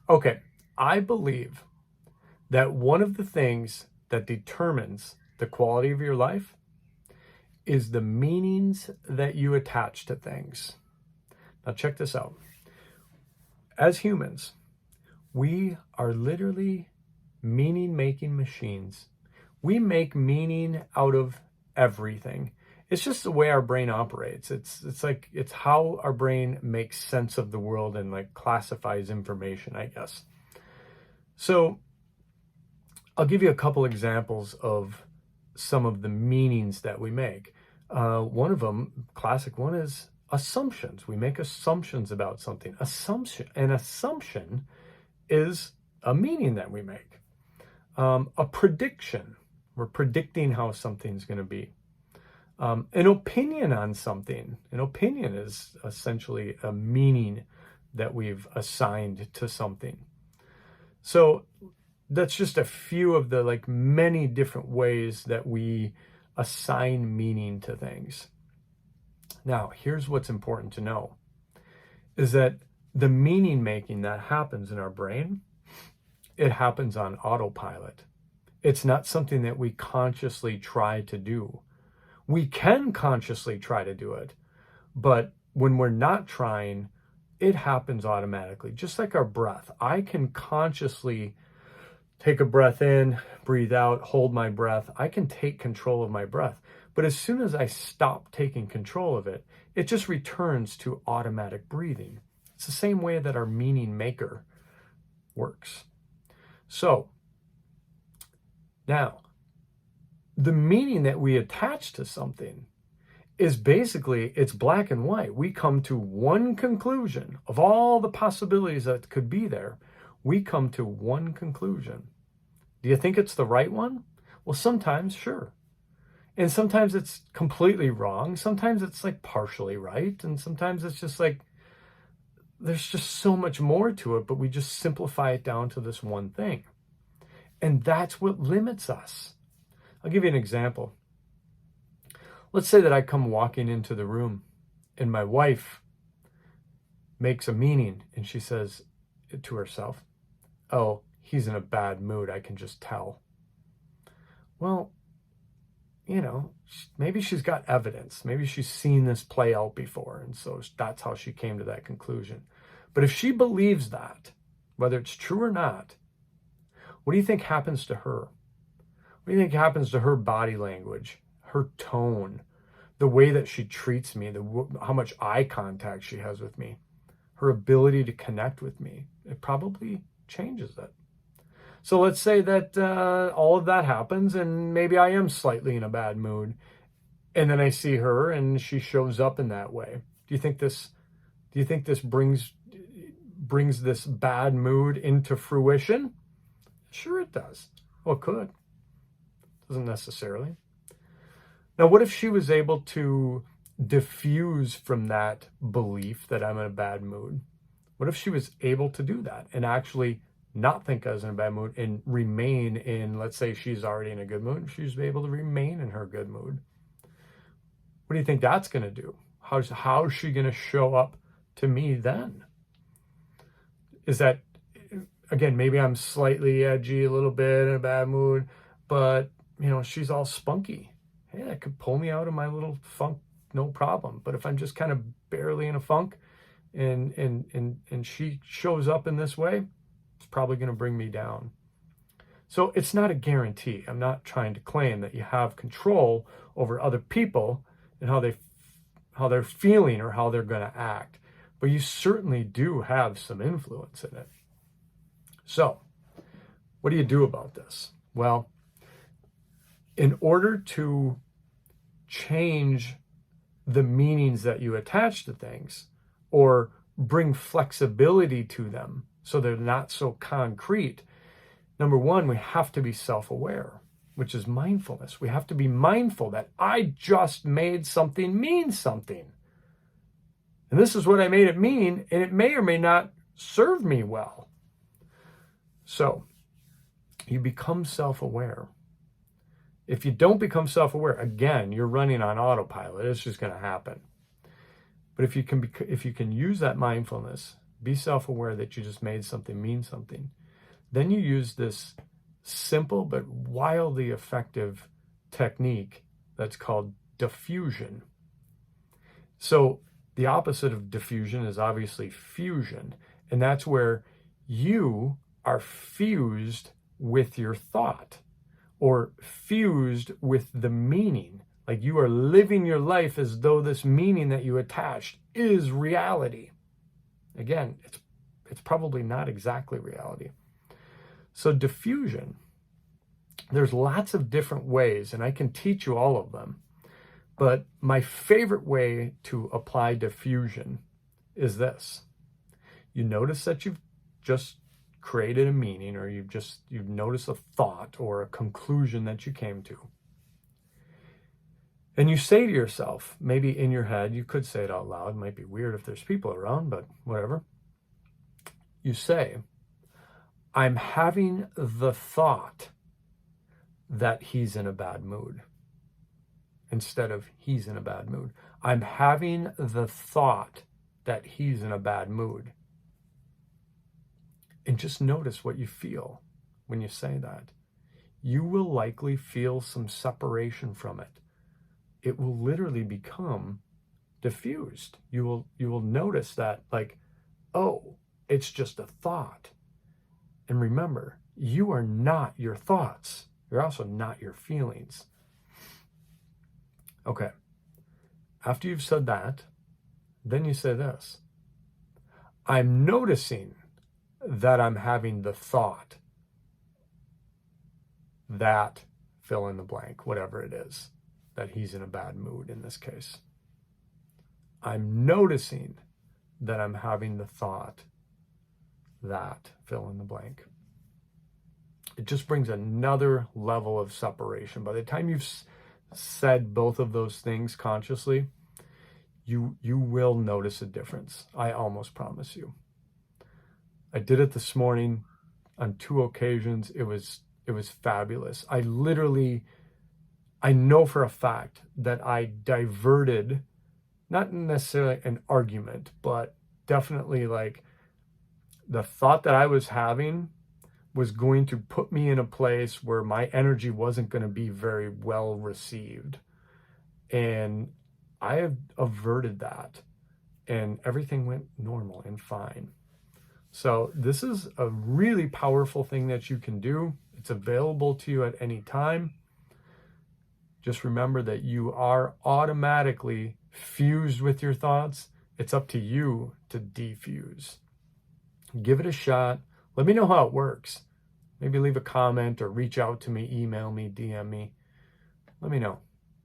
Okay, I believe that one of the things that determines the quality of your life is the meanings that you attach to things. Now, check this out. As humans, we are literally meaning making machines. We make meaning out of everything. It's just the way our brain operates. It's how our brain makes sense of the world and like classifies information, I guess. So I'll give you a couple examples of some of the meanings that we make. One of them, classic one, is assumptions. We make assumptions about something. An assumption is a meaning that we make. A prediction. We're predicting how something's going to be. An opinion on something. An opinion is essentially a meaning that we've assigned to something. So that's just a few of the like many different ways that we assign meaning to things. Now, here's what's important to know is that the meaning making that happens in our brain, it happens on autopilot. It's not something that we consciously try to do. We can consciously try to do it, but when we're not trying, it happens automatically. Just like our breath. I can consciously take a breath in, breathe out, hold my breath. I can take control of my breath. But as soon as I stop taking control of it, it just returns to automatic breathing. It's the same way that our meaning maker works. So now, the meaning that we attach to something is basically, it's black and white. We come to one conclusion of all the possibilities that could be there. We come to one conclusion. Do you think it's the right one? Well, sometimes, sure. And sometimes it's completely wrong. Sometimes it's like partially right. And sometimes it's just like, there's just so much more to it, but we just simplify it down to this one thing. And that's what limits us. I'll give you an example. Let's say that I come walking into the room and my wife makes a meaning and she says to herself, "Oh, he's in a bad mood. I can just tell." Well, maybe she's got evidence. Maybe she's seen this play out before. And so that's how she came to that conclusion. But if she believes that, whether it's true or not, what do you think happens to her? What do you think happens to her body language, her tone, the way that she treats me, how much eye contact she has with me, her ability to connect with me? It probably changes it. So let's say that all of that happens and maybe I am slightly in a bad mood. And then I see her and she shows up in that way. Do you think this brings this bad mood into fruition? Sure it does. Well, it could. Doesn't necessarily. Now, what if she was able to diffuse from that belief that I'm in a bad mood? What if she was able to do that and actually not think I was in a bad mood and remain in, let's say she's already in a good mood, she's able to remain in her good mood? What do you think that's going to do? How's she going to show up to me then? Is that, again, maybe I'm slightly edgy, a little bit in a bad mood, but she's all spunky. Hey, that could pull me out of my little funk, no problem. But if I'm just kind of barely in a funk and she shows up in this way, it's probably going to bring me down. So it's not a guarantee. I'm not trying to claim that you have control over other people and how they're feeling or how they're going to act. But you certainly do have some influence in it. So what do you do about this? Well, in order to change the meanings that you attach to things or bring flexibility to them so they're not so concrete, number one, we have to be self-aware, which is mindfulness. We have to be mindful that I just made something mean something. And this is what I made it mean, and it may or may not serve me well. So you become self-aware. If you don't become self-aware, again, you're running on autopilot. It's just going to happen. But if you can use that mindfulness, Be self-aware that you just made something mean something. Then you use this simple but wildly effective technique that's called diffusion. So the opposite of diffusion is obviously fusion, and that's where you are fused with your thought or fused with the meaning. Like you are living your life as though this meaning that you attached is reality. Again, it's probably not exactly reality. So diffusion, there's lots of different ways, and I can teach you all of them. But my favorite way to apply diffusion is this. You notice that you've just created a meaning, or you've noticed a thought or a conclusion that you came to. And you say to yourself, maybe in your head, you could say it out loud, it might be weird if there's people around, but whatever. You say, I'm having the thought that he's in a bad mood. Instead of he's in a bad mood. I'm having the thought that he's in a bad mood. And just notice what you feel when you say that. You will likely feel some separation from it. It will literally become diffused. You will notice that, like, oh, it's just a thought. And remember, you are not your thoughts. You're also not your feelings. Okay. After you've said that, then you say this. I'm noticing that I'm having the thought that fill in the blank, whatever it is, that he's in a bad mood in this case. I'm noticing that I'm having the thought that fill in the blank. It just brings another level of separation. By the time you've said both of those things consciously, you will notice a difference. I almost promise you. I did it this morning on 2 occasions. It was fabulous. I know for a fact that I diverted, not necessarily an argument, but definitely like the thought that I was having was going to put me in a place where my energy wasn't going to be very well received. And I have averted that, and everything went normal and fine. So this is a really powerful thing that you can do. It's available to you at any time. Just remember that you are automatically fused with your thoughts. It's up to you to defuse. Give it a shot. Let me know how it works. Maybe leave a comment or reach out to me, email me, DM me. Let me know.